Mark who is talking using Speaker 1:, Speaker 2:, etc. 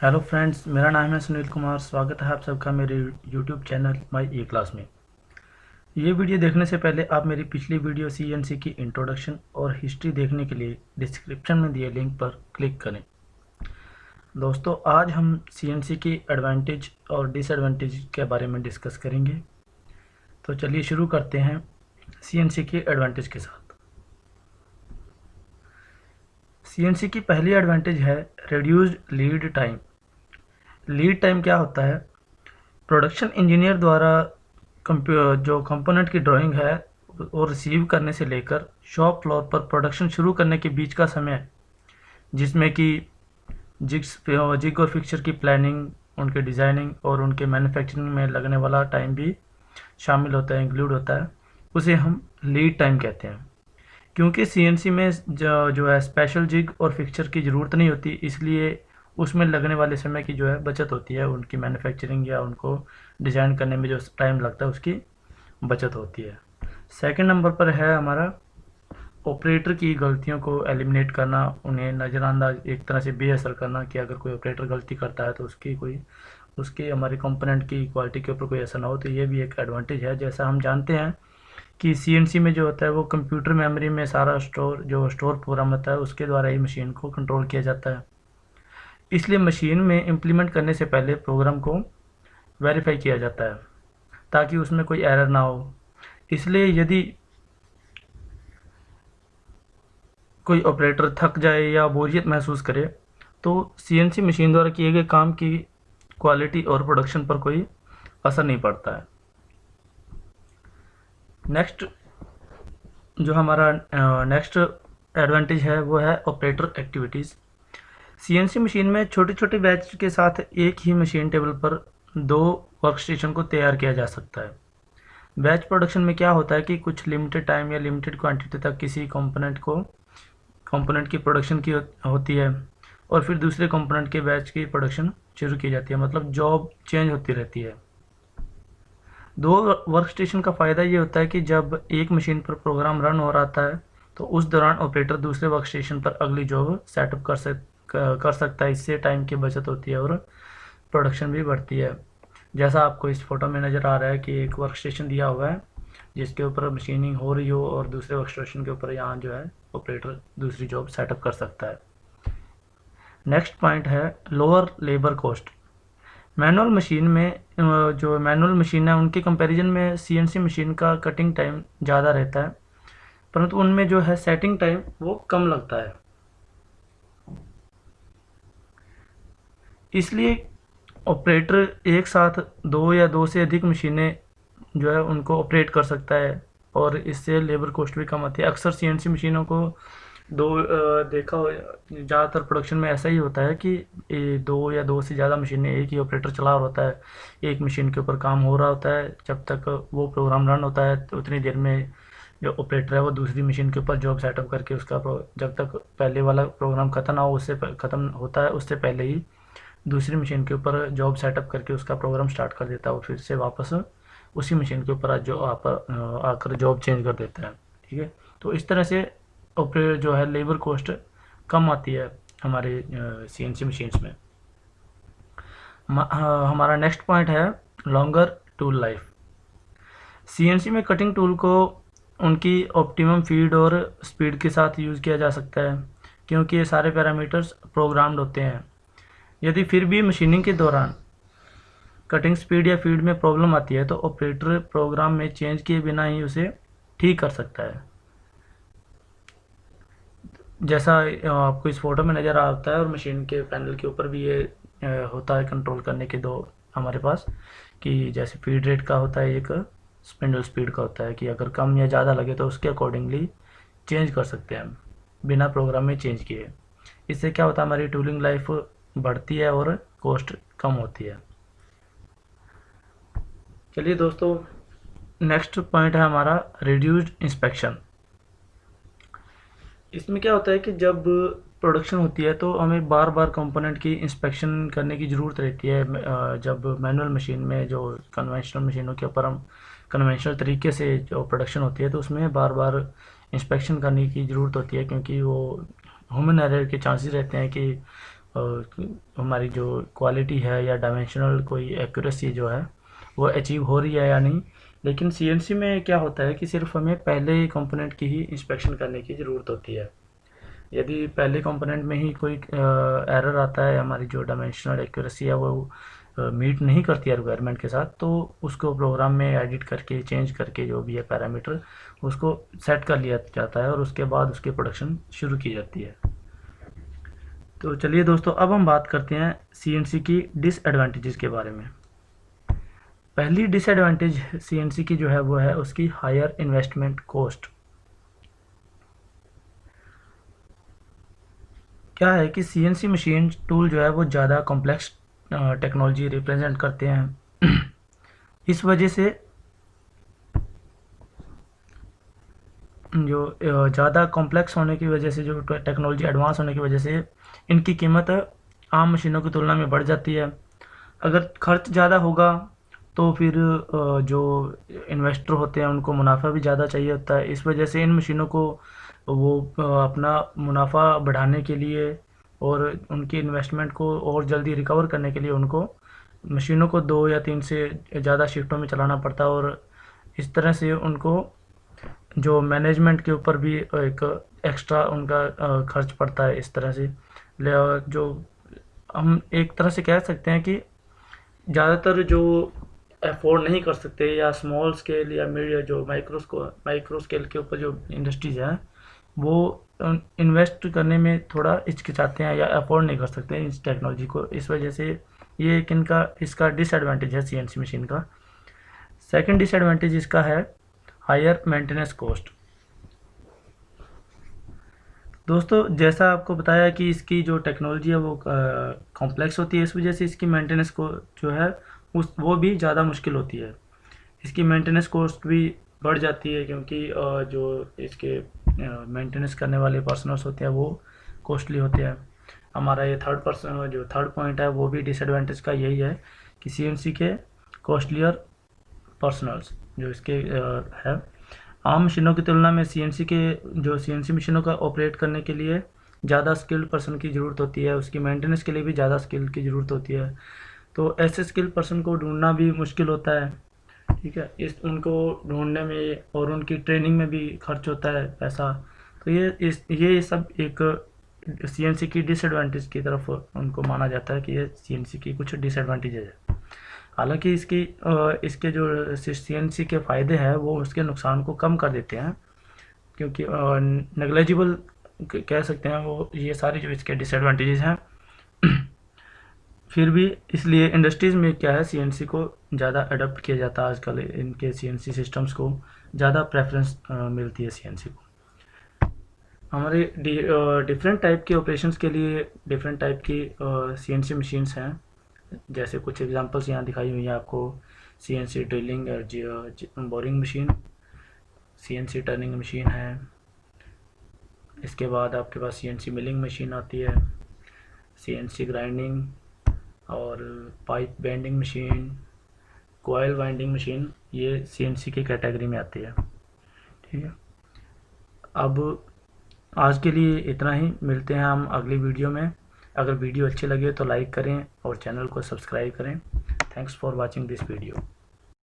Speaker 1: Hello friends, मेरा नाम है सुनील कुमार। स्वागत है आप सबका मेरे YouTube channel my E class में। ये वीडियो देखने से पहले आप मेरी पिछली वीडियो सीएनसी की इंट्रोडक्शन और हिस्ट्री देखने के लिए डिस्क्रिप्शन में दिए लिंक पर क्लिक करें। दोस्तों, आज हम सीएनसी की एडवांटेज और डिसएडवांटेज के बारे में डिस्कस करेंगे। तो चलिए शुरू करते हैं सीएनसी की एडवांटेज के साथ। सीएनसी की पहली एडवांटेज है reduced lead time. Lead time क्या होता है? प्रोडक्शन इंजीनियर द्वारा जो कंपोनेंट की ड्राइंग है वो रिसीव करने से लेकर शॉप फ्लोर पर प्रोडक्शन शुरू करने के बीच का समय, जिसमें कि जिग और फिक्सचर की प्लानिंग, उनके डिज़ाइनिंग और उनके मैन्युफैक्चरिंग में लगने वाला टाइम भी शामिल होता है, इंक्लूड होता है, उसे हम लीड टाइम कहते हैं। क्योंकि सीएनसी में जो है स्पेशल जिग और फिक्सचर की ज़रूरत नहीं होती, इसलिए उसमें लगने वाले समय की जो है बचत होती है, उनकी मैन्युफैक्चरिंग या उनको डिज़ाइन करने में जो टाइम लगता है उसकी बचत होती है। सेकंड नंबर पर है हमारा ऑपरेटर की गलतियों को एलिमिनेट करना, उन्हें नज़रअंदाज, एक तरह से बेअसर करना कि अगर कोई ऑपरेटर गलती करता है तो उसकी हमारे कंपोनेंट की क्वालिटी के ऊपर कोई असर ना हो। तो ये भी एक एडवांटेज है। जैसा हम जानते हैं कि सीएनसी में जो होता है वो कंप्यूटर मेमोरी में सारा स्टोर प्रोग्राम होता है, उसके द्वारा ही मशीन को कंट्रोल किया जाता है। इसलिए मशीन में इम्प्लीमेंट करने से पहले प्रोग्राम को वेरीफाई किया जाता है ताकि उसमें कोई एरर ना हो। इसलिए यदि कोई ऑपरेटर थक जाए या बोरियत महसूस करे तो सीएनसी मशीन द्वारा किए गए काम की क्वालिटी और प्रोडक्शन पर कोई असर नहीं पड़ता है। नेक्स्ट जो हमारा नेक्स्ट एडवांटेज है वो है ऑपरेटर एक्टिविटीज़। सीएनसी मशीन में छोटे छोटे बैच के साथ एक ही मशीन टेबल पर 2 वर्कस्टेशन को तैयार किया जा सकता है। बैच प्रोडक्शन में क्या होता है कि कुछ लिमिटेड टाइम या लिमिटेड क्वांटिटी तक किसी कंपोनेंट की प्रोडक्शन की होती है और फिर दूसरे कंपोनेंट के बैच की प्रोडक्शन शुरू की जाती है, मतलब जॉब चेंज होती रहती है। 2 वर्कस्टेशन का फ़ायदा ये होता है कि जब एक मशीन पर प्रोग्राम रन हो रहा है तो उस दौरान ऑपरेटर दूसरे वर्कस्टेशन पर अगली जॉब सेटअप कर सकता है। इससे टाइम की बचत होती है और प्रोडक्शन भी बढ़ती है। जैसा आपको इस फोटो में नज़र आ रहा है कि एक वर्कस्टेशन दिया हुआ है जिसके ऊपर मशीनिंग हो रही हो और दूसरे वर्कस्टेशन के ऊपर यहाँ जो है ऑपरेटर दूसरी जॉब सेटअप कर सकता है। नेक्स्ट पॉइंट है lower labour cost. Manual machine में जो मैनुअल मशीन है उनके कंपैरिजन में सीएनसी मशीन का कटिंग टाइम ज़्यादा रहता है, परंतु उनमें जो है सेटिंग टाइम वो कम लगता है। इसलिए ऑपरेटर एक साथ 2 या 2 से अधिक मशीनें जो है उनको ऑपरेट कर सकता है और इससे लेबर कॉस्ट भी कम आती है। अक्सर सीएनसी मशीनों को देखा हो, ज़्यादातर प्रोडक्शन में ऐसा ही होता है कि 2 या 2 से ज़्यादा मशीनें एक ही ऑपरेटर चला रहा होता है। एक मशीन के ऊपर काम हो रहा होता है, जब तक वो प्रोग्राम रन होता है तो उतनी देर में जो ऑपरेटर है वो दूसरी मशीन के ऊपर जॉब सेटअप करके उसका जब तक पहले वाला प्रोग्राम ख़त्म ना हो, उससे ख़त्म होता है उससे पहले ही दूसरी मशीन के ऊपर जॉब सेटअप करके उसका प्रोग्राम स्टार्ट कर देता है और फिर से वापस उसी मशीन के ऊपर आकर जॉब चेंज कर देता है। ठीक है, तो इस तरह से ऑपरेट जो है लेबर कॉस्ट कम आती है हमारे सीएनसी मशीन्स में। हमारा नेक्स्ट पॉइंट है लॉन्गर टूल लाइफ। सीएनसी में कटिंग टूल को उनकी ऑप्टिमम फीड और स्पीड के साथ यूज़ किया जा सकता है क्योंकि ये सारे पैरामीटर्स प्रोग्राम्ड होते हैं। यदि फिर भी मशीनिंग के दौरान कटिंग स्पीड या फीड में प्रॉब्लम आती है तो ऑपरेटर प्रोग्राम में चेंज किए बिना ही उसे ठीक कर सकता है। जैसा आपको इस फोटो में नज़र आता है और मशीन के पैनल के ऊपर भी ये होता है कंट्रोल करने के 2 हमारे पास, कि जैसे फीड रेट का होता है, एक स्पिंडल स्पीड का होता है कि अगर कम या ज़्यादा लगे तो उसके अकॉर्डिंगली चेंज कर सकते हैं बिना प्रोग्राम में चेंज किए। इससे क्या होता है, हमारी टूलिंग लाइफ बढ़ती है और कॉस्ट कम होती है। चलिए दोस्तों, नेक्स्ट पॉइंट है हमारा रिड्यूस्ड इंस्पेक्शन। इसमें क्या होता है कि जब प्रोडक्शन होती है तो हमें बार बार कंपोनेंट की इंस्पेक्शन करने की ज़रूरत रहती है। जब मैनुअल मशीन में, जो कन्वेंशनल मशीनों के ऊपर हम कन्वेंशनल तरीके से जो प्रोडक्शन होती है तो उसमें बार बार इंस्पेक्शन करने की ज़रूरत होती है क्योंकि वो ह्यूमन एरर के चांसेस रहते हैं कि हमारी जो क्वालिटी है या डायमेंशनल कोई एक्यूरेसी जो है वो अचीव हो रही है या नहीं। लेकिन सीएनसी में क्या होता है कि सिर्फ हमें पहले कंपोनेंट की ही इंस्पेक्शन करने की ज़रूरत होती है। यदि पहले कंपोनेंट में ही कोई एरर आता है, हमारी जो डायमेंशनल एक्यूरेसी है वो मीट नहीं करती है रिक्वायरमेंट के साथ, तो उसको प्रोग्राम में एडिट करके चेंज करके जो भी है पैरामीटर उसको सेट कर लिया जाता है और उसके बाद उसकी प्रोडक्शन शुरू की जाती है। तो चलिए दोस्तों, अब हम बात करते हैं सीएनसी की डिसएडवांटेजेस के बारे में। पहली डिसएडवांटेज सीएनसी की जो है वो है उसकी हायर इन्वेस्टमेंट कॉस्ट। क्या है कि सीएनसी मशीन टूल जो है वो ज़्यादा कॉम्प्लेक्स टेक्नोलॉजी रिप्रेजेंट करते हैं। इस वजह से जो ज़्यादा कॉम्प्लेक्स होने की वजह से, जो टेक्नोलॉजी एडवांस होने की वजह से इनकी कीमत आम मशीनों की तुलना में बढ़ जाती है। अगर खर्च ज़्यादा होगा तो फिर जो इन्वेस्टर होते हैं उनको मुनाफा भी ज़्यादा चाहिए होता है। इस वजह से इन मशीनों को वो अपना मुनाफा बढ़ाने के लिए और उनकी इन्वेस्टमेंट को और जल्दी रिकवर करने के लिए उनको मशीनों को 2 या 3 से ज़्यादा शिफ्टों में चलाना पड़ता है, और इस तरह से उनको जो मैनेजमेंट के ऊपर भी एक एक्स्ट्रा उनका खर्च पड़ता है। इस तरह से जो हम एक तरह से कह सकते हैं कि ज़्यादातर जो अफोर्ड नहीं कर सकते या स्मॉल स्केल या मीडियम जो माइक्रो स्केल के ऊपर जो इंडस्ट्रीज़ हैं वो इन्वेस्ट करने में थोड़ा हिचकिचाते हैं या अफोर्ड नहीं कर सकते इस टेक्नोलॉजी को। इस वजह से ये एक इसका डिसएडवांटेज है सीएनसी मशीन का। सेकंड डिसएडवांटेज इसका है हायर मेंटेनेंस कॉस्ट। दोस्तों, जैसा आपको बताया कि इसकी जो टेक्नोलॉजी है वो कॉम्प्लेक्स होती है, इस वजह से इसकी मेंटेनेंस को जो है वो भी ज़्यादा मुश्किल होती है। इसकी मेंटेनेंस कॉस्ट भी बढ़ जाती है क्योंकि जो इसके मेंटेनेंस करने वाले पर्सनल्स होते हैं वो कॉस्टली होते हैं। हमारा ये थर्ड पॉइंट है वो भी डिसएडवांटेज का यही है कि सीएनसी के कॉस्टलियर पर्सनल्स जो इसके है। आम मशीनों की तुलना में सीएनसी मशीनों का ऑपरेट करने के लिए ज़्यादा स्किल्ड पर्सन की ज़रूरत होती है, उसकी मेंटेनेंस के लिए भी ज़्यादा स्किल की ज़रूरत होती है। तो ऐसे स्किल पर्सन को ढूंढना भी मुश्किल होता है, ठीक है। उनको ढूंढने में और उनकी ट्रेनिंग में भी खर्च होता है पैसा। तो ये सब एक सीएनसी की डिसएडवांटेज की तरफ उनको माना जाता है कि ये सीएनसी की कुछ डिसएडवांटेजेज है। हालांकि इसके जो सीएनसी के फ़ायदे हैं वो उसके नुकसान को कम कर देते हैं, क्योंकि नेग्लिजिबल कह सकते हैं वो ये सारे जो इसके डिसएडवांटेजेस हैं। फिर भी इसलिए इंडस्ट्रीज़ में क्या है सीएनसी को ज़्यादा अडॉप्ट किया जाता है आजकल। इनके सीएनसी सिस्टम्स को ज़्यादा प्रेफरेंस मिलती है सीएनसी को। हमारे डिफरेंट टाइप के ऑपरेशंस के लिए डिफरेंट टाइप की सीएनसी मशीन्स हैं। जैसे कुछ एग्जांपल्स यहाँ दिखाई हुई हैं आपको। सीएनसी ड्रिलिंग और boring machine, CNC turning machine है। इसके बाद आपके पास सीएनसी मिलिंग मशीन आती है, सीएनसी ग्राइंडिंग और pipe bending machine, coil winding machine, ये सीएनसी की कैटेगरी में आती है, ठीक है। अब आज के लिए इतना ही, मिलते हैं हम अगली वीडियो में। अगर वीडियो अच्छी लगे तो लाइक करें और चैनल को सब्सक्राइब करें। Thanks for watching this video.